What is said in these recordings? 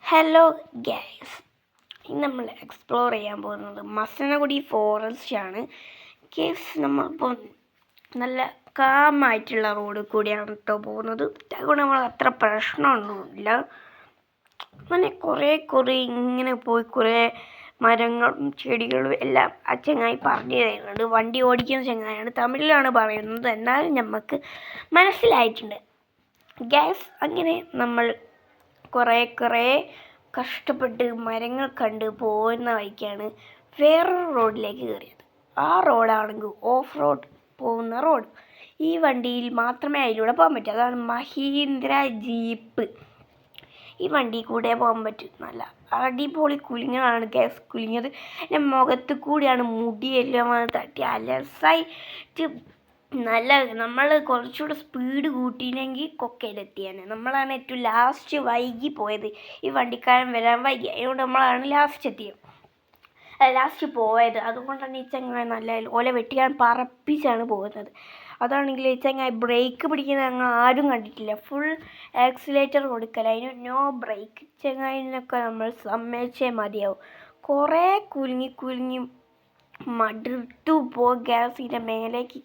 Hello guys, ഇന്ന് നമ്മൾ explore ചെയ്യാൻ പോകുന്നത് മസനഗുഡി ഫോറസ്റ്റ് ആണ്. ഗൈസ്, നമ്മളിപ്പോൾ നല്ല കാമായിട്ടുള്ള റോഡ് കൂടിയാണ് കേട്ടോ പോകുന്നത്. അതുകൊണ്ട് നമ്മൾ അത്ര പ്രശ്നമൊന്നുമില്ല. അങ്ങനെ കുറേ ഇങ്ങനെ പോയി കുറേ മരങ്ങളും ചെടികളും എല്ലാം ആ ചങ്ങായി പറഞ്ഞു തരുന്നുണ്ട്. വണ്ടി ഓടിക്കുന്ന ചങ്ങായാണ്, തമിഴിലാണ് പറയുന്നത്, എന്നാലും നമുക്ക് മനസ്സിലായിട്ടുണ്ട്. ഗൈസ്, അങ്ങനെ നമ്മൾ കുറേ കഷ്ടപ്പെട്ട് മരങ്ങൾ കണ്ട് പോകുന്ന വഴിക്കാണ് വേറൊരു റോഡിലേക്ക് കയറിയത്. ആ റോഡാണെങ്കിൽ ഓഫ് റോഡ് പോകുന്ന റോഡ്. ഈ വണ്ടിയിൽ മാത്രമേ അതിലൂടെ പോകാൻ പറ്റൂ. അതാണ് മഹീന്ദ്ര ജീപ്പ്. ഈ വണ്ടി കൂടെ പോകാൻ പറ്റും. നല്ല അടിപൊളി കുലുങ്ങലാണ് ഗ്യാസ് കുലുങ്ങിയത്. എൻ്റെ മുഖത്ത് കൂടിയാണ് മുടിയെല്ലാം തട്ടി അലസായിട്ട്. നല്ല നമ്മൾ കുറച്ചുകൂടെ സ്പീഡ് കൂട്ടിയില്ലെങ്കിൽ കൊക്കയിലെത്തിയാണ്. നമ്മളാണ് ഏറ്റവും ലാസ്റ്റ് വൈകി പോയത്. ഈ വണ്ടിക്കാരൻ വരാൻ വൈകി, അതുകൊണ്ട് നമ്മളാണ് ലാസ്റ്റ് പോയത്. അതുകൊണ്ടാണ് ഈ ചങ്ങായി നല്ല ഓല വെട്ടിക്കാൻ പറപ്പിച്ചാണ് പോകുന്നത്. അതാണെങ്കിൽ ഈ ചങ്ങായി ബ്രേക്ക് പിടിക്കുന്നത് ഞങ്ങൾ ആരും കണ്ടിട്ടില്ല. ഫുൾ ആക്സിലേറ്റർ കൊടുക്കല, അതിന് നോ ബ്രേക്ക്. ചങ്ങായിനൊക്കെ നമ്മൾ സമ്മതിച്ചേ മതിയാവും. കുറേ കുലുങ്ങി മടുത്തു ഗ്യാസിൻ്റെ മേലേക്ക്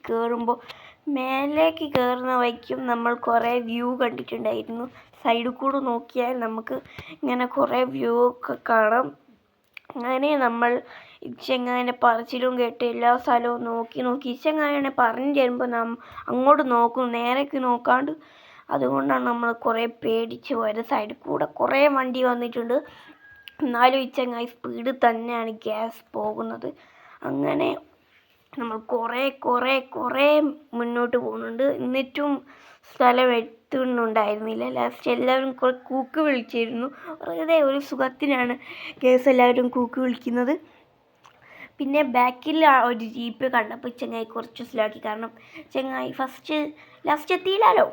കയറുന്ന വഴിക്കും നമ്മൾ കുറേ വ്യൂ കണ്ടിട്ടുണ്ടായിരുന്നു. സൈഡിൽ കൂടെ നോക്കിയാൽ നമുക്ക് ഇങ്ങനെ കുറേ വ്യൂ ഒക്കെ കാണാം. അങ്ങനെ നമ്മൾ ചെങ്ങായിൻ്റെ പറച്ചിലും കേട്ട് എല്ലാ സ്ഥലവും നോക്കി ചെങ്ങായിനെ പറഞ്ഞു തരുമ്പോൾ അങ്ങോട്ട് നോക്കും, നേരേക്ക് നോക്കാണ്ട്. അതുകൊണ്ടാണ് നമ്മൾ കുറേ പേടിച്ച് പോയത്. സൈഡിൽ കൂടെ കുറേ വണ്ടി വന്നിട്ടുണ്ട്, എന്നാലും ഈ ചങ്ങായി സ്പീഡ് തന്നെയാണ് ഗ്യാസ് പോകുന്നത്. അങ്ങനെ നമ്മൾ കുറേ മുന്നോട്ട് പോകുന്നുണ്ട്. എന്നിട്ടും സ്ഥലം എത്തുന്നുണ്ടായിരുന്നില്ല. ലാസ്റ്റ് എല്ലാവരും കുറേ കൂക്ക് വിളിച്ചിരുന്നു. വെറുതെ ഒരു സുഖത്തിനാണ് കേസ് എല്ലാവരും കൂക്ക് വിളിക്കുന്നത്. പിന്നെ ബാക്കിൽ ഒരു ജീപ്പ് കണ്ടപ്പോൾ ചെങ്ങായി കുറച്ച് സ്ലോക്കി. കാരണം ചെങ്ങായി ലാസ്റ്റ് എത്തിയില്ലല്ലോ.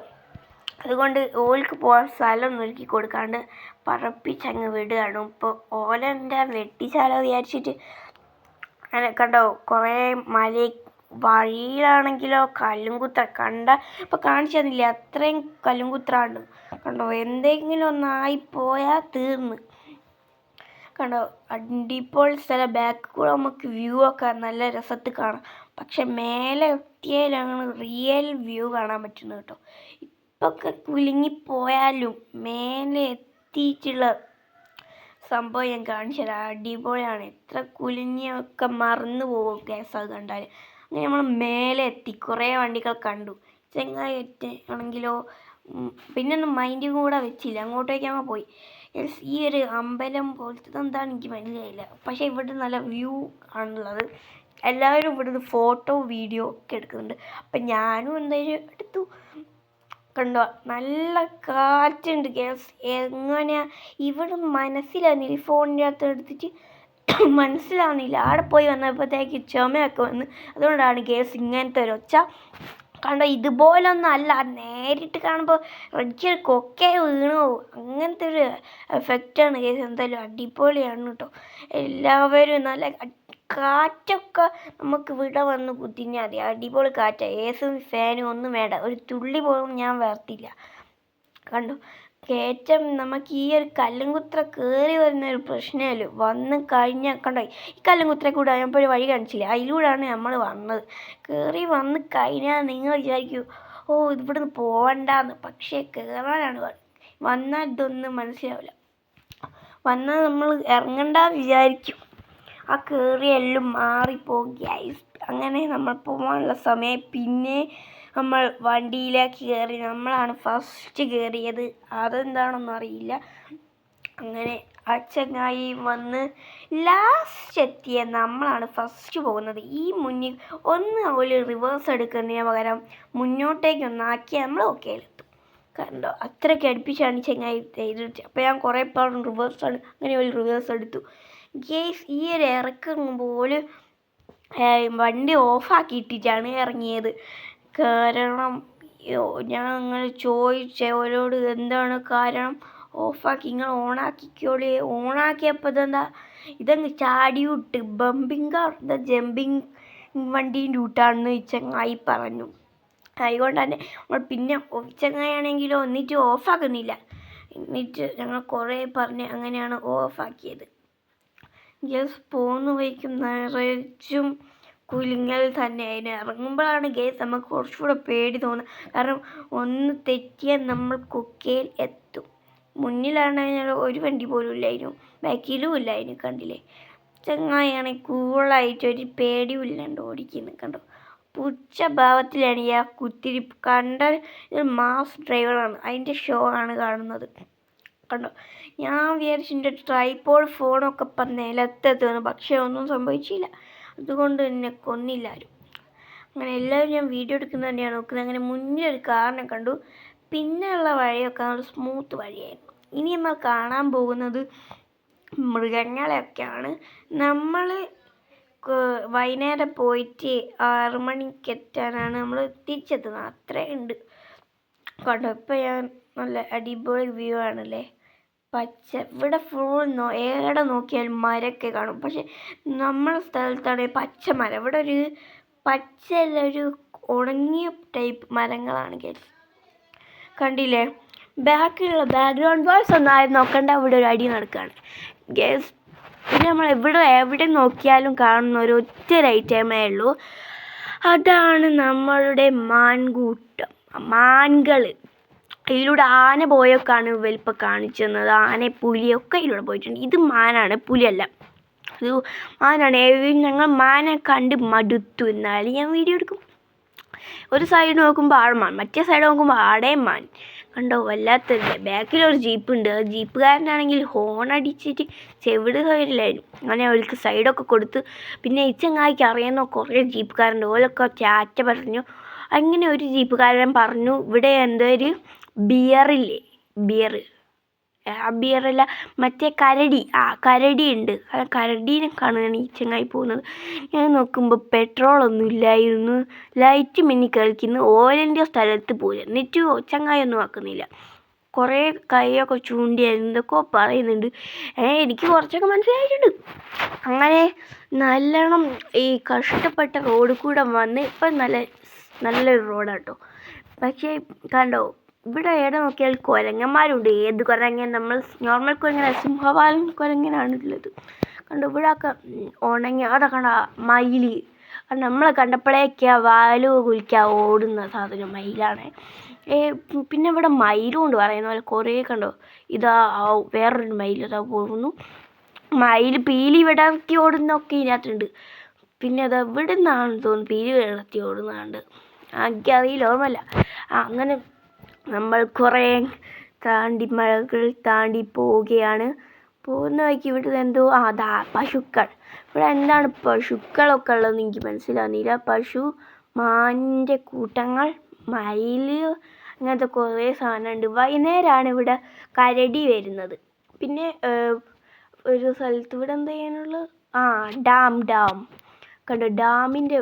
അതുകൊണ്ട് ഓൾക്ക് പോകാൻ സ്ഥലം ഒരുക്കി കൊടുക്കാണ്ട് പറപ്പിച്ചങ്ങ് വിടുകയാണ്. ഇപ്പോൾ ഓലെൻ്റെ വെട്ടിച്ചാലോ വിചാരിച്ചിട്ട് അങ്ങനെ കണ്ടോ, കുറേ വഴിയിലാണെങ്കിലോ കല്ലുംകുത്ര ഇപ്പോൾ കാണിച്ചു തന്നില്ല, അത്രയും കല്ലുംകുത്രാണ്ട്. കണ്ടോ, എന്തെങ്കിലും ഒന്നായിപ്പോയാൽ തീർന്ന്. കണ്ടോ, അടിപൊളി സ്ഥലം. ബാക്ക് കൂടെ നമുക്ക് വ്യൂ ഒക്കെ നല്ല രസത്തിൽ കാണാം. പക്ഷെ മേലെ എത്തിയാലാണ് റിയൽ വ്യൂ കാണാൻ പറ്റുന്നത് കേട്ടോ. ഇപ്പൊക്കെ കുലുങ്ങിപ്പോയാലും മേലെ എത്തിയിട്ടുള്ള സംഭവം ഞാൻ കാണിച്ചു തരാം. അടിപൊളിയാണ്. എത്ര കുലുങ്ങിയൊക്കെ മറന്നു പോകും ഗ്യാസ് അത് കണ്ടാൽ. അങ്ങനെ നമ്മൾ മേലെ എത്തി, കുറേ വണ്ടികൾ കണ്ടു. ചെങ്ങായി ആണെങ്കിലോ പിന്നെ ഒന്നും മൈൻഡ് കൂടെ വെച്ചില്ല, അങ്ങോട്ടേക്കാകുമ്പോൾ പോയി. ഈ ഒരു അമ്പലം പോലത്തെ എന്താണ് എനിക്ക് മനസ്സിലായില്ല. പക്ഷേ ഇവിടെ നല്ല വ്യൂ ആണുള്ളത്. എല്ലാവരും ഇവിടുന്ന് ഫോട്ടോ വീഡിയോ ഒക്കെ എടുക്കുന്നുണ്ട്. അപ്പം ഞാനും എന്തായാലും എടുത്തു. കണ്ടോ, നല്ല കാറ്റുണ്ട് ഗ്യാസ്. എങ്ങനെയാ ഇവിടെ മനസ്സിലാകുന്നില്ല, ഫോണിൻ്റെ അകത്ത് എടുത്തിട്ട് മനസ്സിലാവുന്നില്ല. അവിടെ പോയി വന്നപ്പോഴത്തേക്ക് ചുമയൊക്കെ വന്ന്. അതുകൊണ്ടാണ് ഗ്യാസ് ഇങ്ങനത്തെ ഒരു ഒച്ച. കണ്ടോ, ഇതുപോലൊന്നും അല്ല, നേരിട്ട് കാണുമ്പോൾ റെഡിക്ക് കൊക്കെ വീണു പോകും. അങ്ങനത്തെ ഒരു എഫക്റ്റാണ് ഗ്യാസ്. എന്തായാലും അടിപൊളിയാണ് കേട്ടോ. എല്ലാവരും നല്ല കാറ്റൊക്കെ നമുക്ക് ഇവിടെ വന്ന് കുത്തിഞ്ഞാൽ മതി. അടിപൊളി കാറ്റാണ്. ഏസും ഫാനും ഒന്നും വേണ്ട, ഒരു തുള്ളി പോലും ഞാൻ വേർത്തില്ല. കണ്ടു, കയറ്റം നമുക്ക് ഈ ഒരു കല്ലുംകുത്ര കയറി വരുന്നൊരു പ്രശ്നമല്ലോ. വന്ന് കഴിഞ്ഞാൽ കണ്ടോ, ഈ കല്ലുംകുത്ര കൂടെ ഞാൻ ഇപ്പോൾ ഒരു വഴി കാണിച്ചില്ല, അതിലൂടെയാണ് നമ്മൾ വന്നത്. കയറി വന്ന് കഴിഞ്ഞാൽ നിങ്ങൾ വിചാരിക്കൂ, ഓ ഇവിടുന്ന് പോവണ്ടെന്ന്. പക്ഷേ കയറാനാണ് വന്നാൽ ഇതൊന്നും മനസ്സിലാവില്ല. വന്നാൽ നമ്മൾ ഇറങ്ങണ്ടെന്ന് വിചാരിക്കും. ആ കയറിയെല്ലാം മാറിപ്പോകും ഗ്യാസ്. അങ്ങനെ നമ്മൾ പോകാനുള്ള സമയം. പിന്നെ നമ്മൾ വണ്ടിയിലേക്ക് കയറി. നമ്മളാണ് ഫസ്റ്റ് കയറിയത്, അതെന്താണെന്നൊന്നും അറിയില്ല. അങ്ങനെ ആ ചങ്ങായി വന്ന് ലാസ്റ്റ് എത്തിയ നമ്മളാണ് ഫസ്റ്റ് പോകുന്നത്. ഈ മുന്നിൽ ഒരു റിവേഴ്സ് എടുക്കുന്നതിന് പകരം മുന്നോട്ടേക്കൊന്നാക്കി നമ്മൾ ഓക്കെയിലെത്തും. കണ്ടോ, അത്രയ്ക്ക് അടുപ്പിച്ചാണ് ചങ്ങായി ചെയ്തിട്ട്. അപ്പോൾ ഞാൻ കുറേ പേർ റിവേഴ്സാണ്, അങ്ങനെ ഒരു റിവേഴ്സ് എടുത്തു. ഗേസ്, ഈ ഒരു ഇറക്കുമ്പോൾ വണ്ടി ഓഫാക്കിയിട്ടിട്ടാണ് ഇറങ്ങിയത്. കാരണം ഞാൻ അങ്ങനെ ചോദിച്ചേ അവരോട്, എന്താണ് കാരണം ഓഫാക്കി, നിങ്ങൾ ഓണാക്കിക്കോളി. ഓണാക്കിയപ്പോൾ ഇതങ്ങ് ചാടി വിട്ട് ജമ്പിങ് വണ്ടീൻ്റെ കൂട്ടാണെന്ന് ചങ്ങായി പറഞ്ഞു. അതുകൊണ്ട് തന്നെ നമ്മൾ പിന്നെ ചങ്ങായാണെങ്കിലോ എന്നിട്ട് ഓഫാക്കുന്നില്ല. എന്നിട്ട് ഞങ്ങൾ കുറേ പറഞ്ഞ് അങ്ങനെയാണ് ഓഫാക്കിയത്. ഗേസ് പോകുന്ന വഴിക്കും നിറച്ചും കുലുങ്ങൽ തന്നെയായിരുന്നു. ഇറങ്ങുമ്പോഴാണ് ഗേസ് നമുക്ക് കുറച്ചുകൂടെ പേടി തോന്നുന്നത്. കാരണം ഒന്ന് തെറ്റിയാൽ നമ്മൾ കുക്കയിൽ എത്തും. മുന്നിലാണെങ്കിൽ ഒരു വണ്ടി പോലും ഇല്ലായിരുന്നു, ബാക്കിലും ഇല്ലായിരുന്നു. കണ്ടില്ലേ, ചങ്ങായിയാണെങ്കിൽ കൂളായിട്ട് ഒരു പേടിയും ഇല്ലാണ്ട് ഓടിക്കുന്നു. കണ്ടോ, പുച്ഛഭാവത്തിലാണ് ഈ കുത്തിരിപ്പ്. കണ്ട ഒരു മാസ് ഡ്രൈവറാണ്, അതിൻ്റെ ഷോ ആണ് കാണുന്നത്. കണ്ടോ, ഞാൻ വിചാരിച്ചിട്ട് ട്രൈപോഡ് ഫോണൊക്കെ നിലത്തെത്തുന്നു, പക്ഷേ ഒന്നും സംഭവിച്ചില്ല. അതുകൊണ്ട് തന്നെ കൊന്നില്ലാരും. അങ്ങനെ എല്ലാവരും ഞാൻ വീഡിയോ എടുക്കുന്നത് തന്നെയാണ് നോക്കുന്നത്. അങ്ങനെ മുന്നിലൊരു കാറിനെ കണ്ടു. പിന്നെയുള്ള വഴിയൊക്കെ നല്ല സ്മൂത്ത് വഴിയായിരുന്നു. ഇനി നമ്മൾ കാണാൻ പോകുന്നത് മൃഗങ്ങളെയൊക്കെയാണ്. നമ്മൾ വൈകുന്നേരം പോയിട്ട് 6 മണിക്ക് എത്താനാണ് നമ്മൾ തിരിച്ചെത്തുന്നത്. അത്രയുണ്ട്. കണ്ടോ, ഇപ്പം ഞാൻ നല്ല അടിപൊളി വ്യൂ ആണല്ലേ. പച്ച, ഇവിടെ ഫുൾ എവിടെ നോക്കിയാലും മരമൊക്കെ കാണും. പക്ഷെ നമ്മളെ സ്ഥലത്താണ് പച്ച മരം. ഇവിടെ ഒരു പച്ചയല്ല, ഒരു ഉണങ്ങിയ ടൈപ്പ് മരങ്ങളാണ് ഗൈസ്. കണ്ടില്ലേ, ബാക്കിലുള്ള ബാക്ക്ഗ്രൗണ്ട് വോയിസ് ഒന്നും ആരും നോക്കണ്ട, ഇവിടെ ഒരു അടി നടക്കുകയാണ് ഗൈസ്. പിന്നെ നമ്മൾ എവിടെ നോക്കിയാലും കാണുന്ന ഒരു ഒറ്റ ഐറ്റമേ ഉള്ളൂ, അതാണ് നമ്മളുടെ മാൻകൂട്ടം, മാൻകൾ. ഇതിലൂടെ ആന പോയൊക്കെയാണ് വലിപ്പം കാണിച്ചു തന്നത്. ആന, പുലിയൊക്കെ ഇതിലൂടെ പോയിട്ടുണ്ട്. ഇത് മാനാണ്, പുലിയല്ല. ഇത് മാനാണ്. ഞങ്ങൾ മാനെ കണ്ട് മടുത്തു. എന്നാലും ഞാൻ വീഡിയോ എടുക്കും. ഒരു സൈഡ് നോക്കുമ്പോൾ ആൾമാൻ, മറ്റേ സൈഡ് നോക്കുമ്പോൾ ആടേം മാൻ. കണ്ടോ, വല്ലാത്തത്. ബാക്കിലൊരു ജീപ്പ് ഉണ്ട്. ആ ജീപ്പുകാരനാണെങ്കിൽ ഹോൺ അടിച്ചിട്ട് ചെവിട് സൈഡിലായിരുന്നു. അങ്ങനെ അവർക്ക് സൈഡൊക്കെ കൊടുത്ത്. പിന്നെ ഈ ചങ്ങായിക്ക് അറിയുന്ന കുറേ ജീപ്പുകാരുണ്ട്, ഓലൊക്കെ ചാറ്റ പറഞ്ഞു. അങ്ങനെ ഒരു ജീപ്പുകാരൻ പറഞ്ഞു, ഇവിടെ എന്തോ ഒരു ബിയറില്ലേ, ആ ബിയറല്ല, മറ്റേ കരടി, കരടി ഉണ്ട്. കരടീനെ കാണുകയാണ് ഈ ചങ്ങായി പോകുന്നത്. ഞാൻ നോക്കുമ്പോൾ പെട്രോളൊന്നും ഇല്ലായിരുന്നു, ലൈറ്റ് മിന്നി കളിക്കുന്നു. ഓയിലിൻ്റെ സ്ഥലത്ത് പോയി. എന്നിട്ട് ചങ്ങായി ഒന്നും ആക്കുന്നില്ല. കുറേ കൈയൊക്കെ ചൂണ്ടിയായിരുന്നു, എന്തൊക്കെ പറയുന്നുണ്ട്. എനിക്ക് കുറച്ചൊക്കെ മനസ്സിലായിട്ടുണ്ട്. അങ്ങനെ നല്ലോണം ഈ കഷ്ടപ്പെട്ട റോഡ് കൂടെ വന്ന് ഇപ്പം നല്ലൊരു റോഡാട്ടോ. പക്ഷേ കണ്ടോ, ഇവിടെ എവിടെ നോക്കിയാൽ കുരങ്ങന്മാരുണ്ട്. ഏത് കുരങ്ങൻ? നമ്മൾ നോർമൽ കുരങ്ങന, സിംഹവാലൻ കുരങ്ങനാണുള്ളത്. കണ്ടോ, ഇവിടെ ഒക്കെ ഉണങ്ങി. അവിടെ കണ്ട മയിൽ. നമ്മളെ കണ്ടപ്പോഴേക്കാ വാല് കുലിക്കാൻ ഓടുന്ന സാധനം മയിലാണ്. പിന്നെ ഇവിടെ മയിലും ഉണ്ട് പറയുന്ന പോലെ കുറേ. കണ്ടോ, ഇതാ വേറൊരു മയിൽ ഇതാ പോകുന്നു. മയിൽ പീലി വിടർത്തി ഓടുന്നൊക്കെ ഇതിനകത്തുണ്ട്. പിന്നെ അത് ഇവിടെ നിന്നാണെന്ന് തോന്നുന്നു പീലി വിടർത്തി ഓടുന്നുണ്ട്, എനിക്കറിയില്ല, ഓർമ്മല്ല. അങ്ങനെ നമ്മൾ കുറേ മഴകൾ താണ്ടി പോവുകയാണ്. പോകുന്ന വഴിക്ക് ഇവിടെ എന്തോ അതാ പശുക്കൾ. ഇവിടെ എന്താണ് പശുക്കളൊക്കെ ഉള്ളതെന്ന് എനിക്ക് മനസ്സിലാകുന്നില്ല. പശു, മാനിൻ്റെ കൂട്ടങ്ങൾ, മയിൽ, അങ്ങനത്തെ കുറേ സാധനമുണ്ട്. വൈകുന്നേരമാണ് ഇവിടെ കരടി വരുന്നത്. പിന്നെ ഒരു സ്ഥലത്ത് ഇവിടെ എന്താ ചെയ്യാനുള്ളത്, ഡാം. കണ്ടോ, ഡാമിൻ്റെ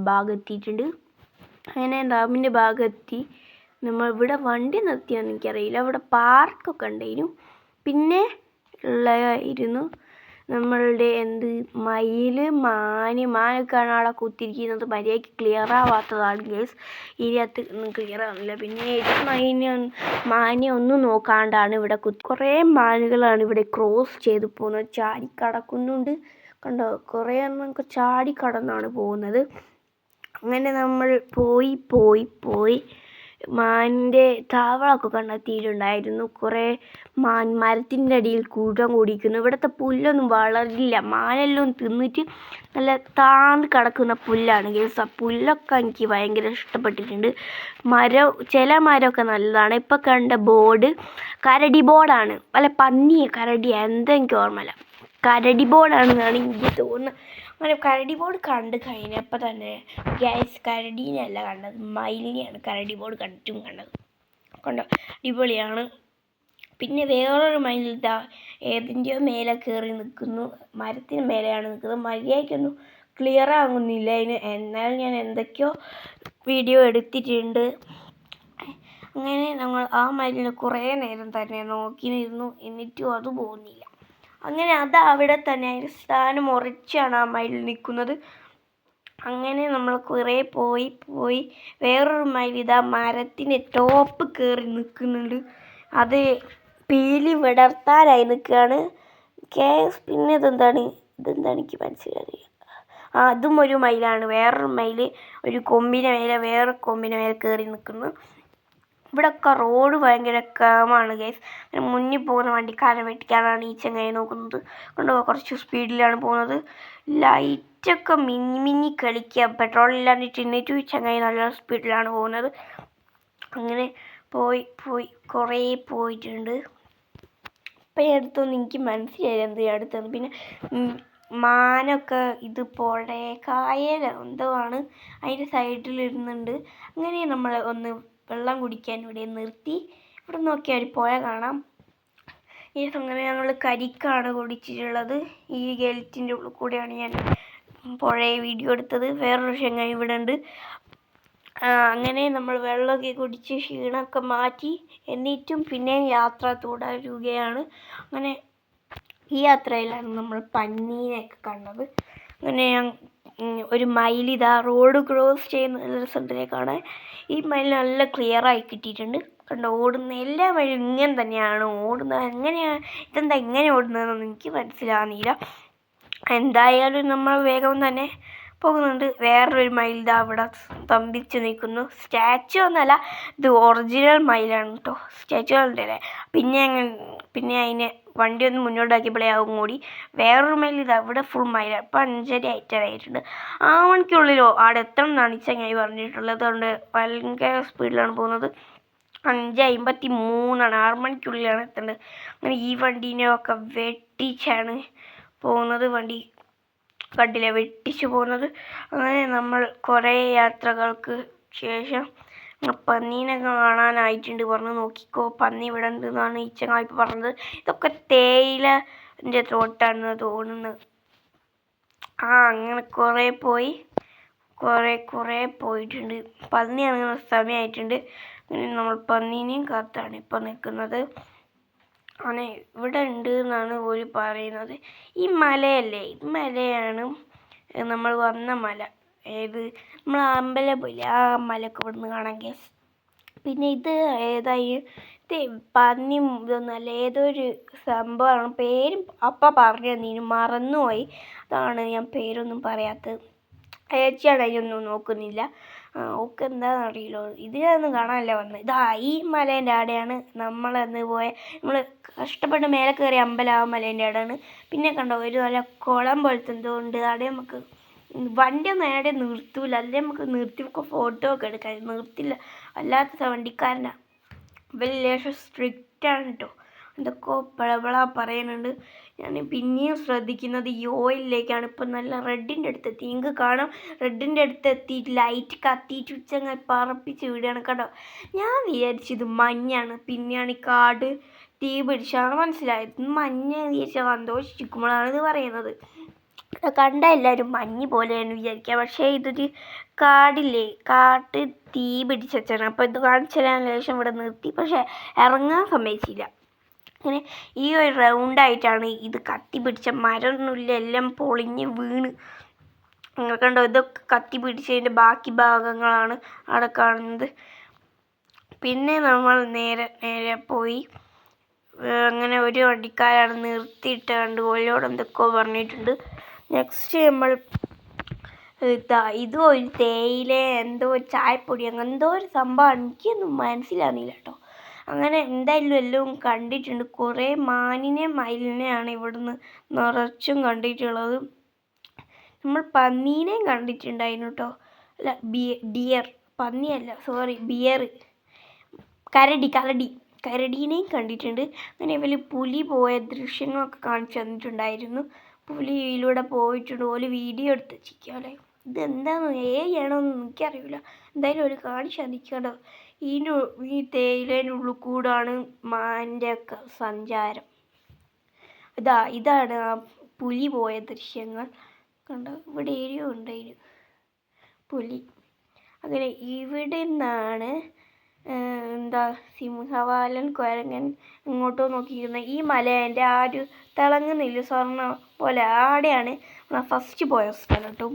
ഭാഗമെത്തിയിട്ടുണ്ട്. അങ്ങനെ ഡാമിൻ്റെ ഭാഗമെത്തി. നമ്മൾ ഇവിടെ വണ്ടി നിർത്തിയാന്ന് എനിക്കറിയില്ല. ഇവിടെ പാർക്കൊക്കെ ഉണ്ടായിരുന്നു. പിന്നെ ഉള്ളായിരുന്നു നമ്മളുടെ മാനൊക്കെയാണ് അവിടെ കുത്തിരിക്കുന്നത്. മര്യാദയ്ക്ക് ക്ലിയർ ആവാത്തതാണ് ഗേസ്. ഇതിനകത്ത് ക്ലിയർ ആവുന്നില്ല. പിന്നെ മാനെ ഒന്നും നോക്കാണ്ടാണ് ഇവിടെ കുറേ മാനുകളാണ് ഇവിടെ ക്രോസ് ചെയ്ത് പോകുന്നത്, ചാടി കടക്കുന്നുണ്ട്. കണ്ടോ, കുറേ നമുക്ക് ചാടി കടന്നാണ് പോകുന്നത്. അങ്ങനെ നമ്മൾ പോയി മാനിൻ്റെ താവളമൊക്കെ കണ്ടെത്തിയിട്ടുണ്ടായിരുന്നു. കുറേ മരത്തിൻ്റെ അടിയിൽ കൂട്ടം കൂടിയിരിക്കുന്നു. ഇവിടുത്തെ പുല്ലൊന്നും വളരില്ല, മാനെല്ലാം തിന്നിട്ട് നല്ല താന്ന് കിടക്കുന്ന പുല്ലാണ് ഗൈസ്. ആ പുല്ലൊക്കെ എനിക്ക് ഭയങ്കര ഇഷ്ടപ്പെട്ടിട്ടുണ്ട്. ചില മരമൊക്കെ നല്ലതാണ്. ഇപ്പം കണ്ട ബോർഡ് കരടി ബോർഡാണ്, അല്ല കരടി എന്താ എനിക്ക് ഓർമ്മയില്ല. കരടി ബോർഡാണെന്നാണ് എനിക്ക് തോന്നുന്നത്. അങ്ങനെ കരടി ബോർഡ് കണ്ട് കഴിഞ്ഞപ്പോൾ തന്നെ ഗൈസ്, കരടീനെയല്ല കണ്ടത്, മയിലിനെയാണ് കരടി ബോർഡ് കണ്ടത്. കണ്ടോ, അടിപൊളിയാണ്. പിന്നെ വേറൊരു മയിൽ ഏതിൻ്റെയോ മേലെ കയറി നിൽക്കുന്നു, മരത്തിന് മേലെയാണ് നിൽക്കുന്നത്. മര്യാദയ്ക്കൊന്നും ക്ലിയർ ആകുന്നില്ല അതിന്, എന്നാൽ ഞാൻ എന്തൊക്കെയോ വീഡിയോ എടുത്തിട്ടുണ്ട്. അങ്ങനെ നമ്മൾ ആ മയിലിനെ കുറേ നേരം തന്നെ നോക്കിയിരുന്നു, എന്നിട്ടും അത് പോകുന്നില്ല. അങ്ങനെ അത് അവിടെ തന്നെ അതിൻ്റെ സ്ഥാനം ഉറച്ചാണ് ആ മയിൽ നിൽക്കുന്നത്. അങ്ങനെ നമ്മൾ കുറേ പോയി വേറൊരു മയിൽ ഇതാ മരത്തിൻ്റെ ടോപ്പ് കയറി നിൽക്കുന്നുണ്ട്. അത് പീലി വിടർത്താനായി നിൽക്കുകയാണ് കേസ്. പിന്നെ ഇതെന്താണ് എനിക്ക് മനസ്സിലായില്ല. അതും ഒരു മയിലാണ്. വേറൊരു മയിൽ ഒരു കൊമ്പിന് മേലെ വേറെ കൊമ്പിന് മേലെ കയറി നിൽക്കുന്നു. ഇവിടെയൊക്കെ റോഡ് ഭയങ്കര കാമാണ് ഗൈസ്. മുന്നിൽ പോകുന്ന വണ്ടിക്കാരെ വെട്ടിക്കാനാണ് ഈ ചങ്ങായി നോക്കുന്നത്. കണ്ടോ കുറച്ച് സ്പീഡിലാണ് പോകുന്നത്. ലൈറ്റൊക്കെ മിന്നി കളിക്കുക. പെട്രോളില്ലാണ്ട് ടിന്നിട്ടു ചങ്ങായി നല്ല സ്പീഡിലാണ് പോകുന്നത്. അങ്ങനെ പോയി കുറേ പോയിട്ടുണ്ട്. ഇപ്പം അടുത്തൊന്നും എനിക്ക് മനസ്സിലായില്ല എന്ത് അടുത്തൊന്നും. പിന്നെ മാനൊക്കെ ഇത് കായല എന്തോ ആണ് അതിൻ്റെ സൈഡിലിരുന്നുണ്ട്. അങ്ങനെ നമ്മൾ ഒന്ന് വെള്ളം കുടിക്കാൻ ഇവിടെ നിർത്തി. ഇവിടെ നോക്കിയാൽ ഒരു പുഴ കാണാം. അങ്ങനെ ഞങ്ങൾ കരിക്കാണ് കുടിച്ചിട്ടുള്ളത്. ഈ ഗേറ്റിൻ്റെ ഉള്ളിൽ കൂടെയാണ് ഞാൻ പുഴയെ വീഡിയോ എടുത്തത്. വേറൊരു ചങ്ങായി ഇവിടെ ഉണ്ട്. അങ്ങനെ നമ്മൾ വെള്ളമൊക്കെ കുടിച്ച് ക്ഷീണമൊക്കെ മാറ്റി എന്നിട്ടും പിന്നെ യാത്ര തുടരുകയാണ്. അങ്ങനെ ഈ യാത്രയിലാണ് നമ്മൾ പന്നീനെയൊക്കെ കണ്ടത്. അങ്ങനെ ഒരു മയിലിതാ റോഡ് ക്രോസ് ചെയ്യുന്ന നല്ല സ്ഥലത്തിലേക്കാണ്. ഈ മയിൽ നല്ല ക്ലിയറായി കിട്ടിയിട്ടുണ്ട്. കണ്ടോ ഓടുന്ന എല്ലാ മയിലും ഇങ്ങനെ തന്നെയാണ് ഓടുന്നത്. ഇതെന്താ ഇങ്ങനെ ഓടുന്നതെന്നൊന്നും എനിക്ക് മനസ്സിലാകുന്നില്ല. എന്തായാലും നമ്മൾ വേഗം തന്നെ പോകുന്നുണ്ട്. വേറൊരു മയിൽ ഇതാ അവിടെ തമ്പിച്ച് നിൽക്കുന്നു. സ്റ്റാച്ചു ഒന്നല്ല, ഇത് ഒറിജിനൽ മയിലാണ് കേട്ടോ. സ്റ്റാച്ചു ഉണ്ടല്ലേ. പിന്നെ അതിനെ വണ്ടി ഒന്ന് മുന്നോട്ടാക്കിയപ്പോഴേ ആവും കൂടി. വേറൊരു മയിൽ ഇത് അവിടെ ഫുൾ മയിലാണ്. ഇപ്പം 5:30 ആയിട്ടുണ്ട്. 6 മണിക്കുള്ളിലോ അവിടെ എത്തണം എന്നാണ് ചങ്ങായി പറഞ്ഞിട്ടുള്ളത്. അതുകൊണ്ട് ഭയങ്കര സ്പീഡിലാണ് പോകുന്നത്. 5:53 6 മണിക്കുള്ളിലാണ് എത്തേണ്ടത്. അങ്ങനെ ഈ വണ്ടീനെയൊക്കെ വെട്ടിച്ചാണ് പോകുന്നത്. വണ്ടി കണ്ടില്ലേ വെട്ടിച്ചു പോകുന്നത്. അങ്ങനെ നമ്മൾ കുറേ യാത്രകൾക്ക് ശേഷം പന്നീനൊക്കെ കാണാനായിട്ടുണ്ട് പറഞ്ഞു. നോക്കിക്കോ പന്നി ഇവിടെ ഉണ്ടെന്നാണ് ഈ ചങ്ങായി പറഞ്ഞത്. ഇതൊക്കെ തേയിലൻ്റെ തോട്ടാണെന്ന് തോന്നുന്നത്. അങ്ങനെ കുറേ പോയിട്ടുണ്ട്. പന്നി ഇറങ്ങുന്ന സമയമായിട്ടുണ്ട്. അങ്ങനെ നമ്മൾ പന്നീനെയും കാത്താണ് ഇപ്പം നിൽക്കുന്നത്. അങ്ങനെ ഇവിടെ ഉണ്ട് എന്നാണ് ഓര് പറയുന്നത്. ഈ മലയല്ലേ, ഈ മലയാണ് നമ്മൾ വന്ന മല. നമ്മൾ അമ്പലം പോയില്ലേ, ആ മലയൊക്കെ ഇവിടുന്ന് കാണാൻ കേസ്. പിന്നെ ഇത് ഇത് പന്നി ഇതൊന്നല്ല, ഏതൊരു സംഭവമാണ്. പേരും പറഞ്ഞു തന്നീന് മറന്നുപോയി. അതാണ് ഞാൻ പേരൊന്നും പറയാത്തത്. ചേച്ചിയാണ് അതിനൊന്നും നോക്കുന്നില്ല. ഒക്കെ എന്താണെന്ന് അറിയില്ലോ. ഇതിനൊന്നും കാണാനല്ല വന്നത്. ഈ മലേൻ്റെ ആടെയാണ് നമ്മളന്ന് നമ്മൾ കഷ്ടപ്പെട്ട് മേലെ കയറിയ അമ്പലം. ആ മലേൻ്റെ ആടെയാണ്. പിന്നെ കണ്ടോ ഒരു നല്ല കുളം പോലത്തെ എന്തോ ഉണ്ട്. അവിടെ നമുക്ക് വണ്ടിയൊന്നും എവിടെ നിർത്തൂല. അല്ലേ നമുക്ക് നിർത്തി നമുക്ക് ഫോട്ടോ ഒക്കെ എടുക്കാൻ നിർത്തില്ല. അല്ലാത്ത വണ്ടിക്കാരനാണ്. വലിയ സ്ട്രിക്റ്റാണ് കേട്ടോ. എന്തൊക്കെയോ പളപള പറയുന്നുണ്ട്. ഞാൻ പിന്നെയും ശ്രദ്ധിക്കുന്നത് ഈ ഓയിലിലേക്കാണ്. ഇപ്പം നല്ല റെഡിൻ്റെ അടുത്തെത്തി. നിങ്ങൾക്ക് കാണാം റെഡിൻ്റെ അടുത്തെത്തിയിട്ട് ലൈറ്റ് കത്തിയിട്ട് ഉച്ചങ്ങ് പറപ്പിച്ച് വിടുകയാണ് കേട്ടോ. ഞാൻ വിചാരിച്ചത് മഞ്ഞാണ്. പിന്നെയാണ് ഈ കാട് തീ പിടിച്ചാണ് മനസ്സിലായത്. മഞ്ഞ വിചാരിച്ചാൽ സന്തോഷിക്കുമ്പോഴാണ് ഇത് പറയുന്നത്. കണ്ട എല്ലാവരും മഞ്ഞ് പോലെയാണ് വിചാരിക്കുക. പക്ഷേ ഇതൊരു കാടില്ലേ, കാട്ട് തീ പിടിച്ച് വെച്ചാണ്. അപ്പോൾ ഇത് കാണിച്ചു തരാൻ ശേഷം ഇവിടെ നിർത്തി. പക്ഷേ ഇറങ്ങാൻ സമ്മതിച്ചില്ല. അങ്ങനെ ഈ ഒരു റൗണ്ടായിട്ടാണ് ഇത് കത്തി പിടിച്ച മരമൊന്നുമില്ല, എല്ലാം പൊളിഞ്ഞ് വീണ്. നിങ്ങൾ കണ്ടോ ഇതൊക്കെ കത്തി പിടിച്ചതിൻ്റെ ബാക്കി ഭാഗങ്ങളാണ് അവിടെ കാണുന്നത്. പിന്നെ നമ്മൾ നേരെ പോയി. അങ്ങനെ ഒരു വണ്ടിക്കാരാണ് നിർത്തിയിട്ട് കണ്ട് ഓരോട് എന്തൊക്കെയോ പറഞ്ഞിട്ടുണ്ട്. നെക്സ്റ്റ് നമ്മൾ ഇതും ഒരു തേയില എന്തോ ഒരു ചായപ്പൊടി അങ്ങനെ എന്തോ ഒരു സംഭവമാണ്. എനിക്കൊന്നും മനസ്സിലാകുന്നില്ല കേട്ടോ. അങ്ങനെ എന്തായാലും എല്ലാം കണ്ടിട്ടുണ്ട്. കുറേ മാനിനെയും മയിലിനെയാണ് ഇവിടുന്ന് നിറച്ചും കണ്ടിട്ടുള്ളത്. നമ്മൾ പന്നീനെയും കണ്ടിട്ടുണ്ടായിരുന്നു കേട്ടോ. അല്ല ഡിയർ, പന്നിയല്ല സോറി, ബിയർ, കരടീനെയും കണ്ടിട്ടുണ്ട്. അങ്ങനെ ഇവർ പുലി പോയ ദൃശ്യങ്ങളൊക്കെ കാണിച്ചു തന്നിട്ടുണ്ടായിരുന്നു. പുലിയിലൂടെ പോയിട്ടുണ്ട്. ഓല് വീഡിയോ എടുത്ത് വെച്ചിരിക്കുക. ഇതെന്താണെന്ന് ആണോന്ന് എനിക്കറിയില്ല. എന്തായാലും ഒരു കാണിച്ചു തന്നിരിക്കട്ടോ. ഈ തേയിലേൻ്റെ ഉള്ളിൽ കൂടാണ് മാൻ്റെ ഒക്കെ സഞ്ചാരം. ഇതാണ് ആ പുലി പോയ ദൃശ്യങ്ങൾ. കണ്ടോ ഇവിടെ ഏരിയ ഉണ്ടായിരുന്നു പുലി. അങ്ങനെ ഇവിടെ നിന്നാണ് സിംഹവാലൻ കുരങ്ങൻ ഇങ്ങോട്ടോ നോക്കിയിരുന്ന ഈ മലേൻ്റെ ആ ഒരു തിളങ്ങുന്നില്ല സ്വർണ്ണ പോലെ, ആടെയാണ് ഫസ്റ്റ് പോയ സ്ഥലം കേട്ടോ.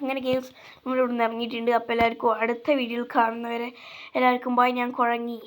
അങ്ങനെ കേസ് നമ്മളിവിടെ നിന്ന് ഇറങ്ങിയിട്ടുണ്ട്. അപ്പോൾ എല്ലാവർക്കും അടുത്ത വീഡിയോയിൽ കാണുന്നവരെ എല്ലാവർക്കും ബൈ. ഞാൻ കുഴങ്ങി.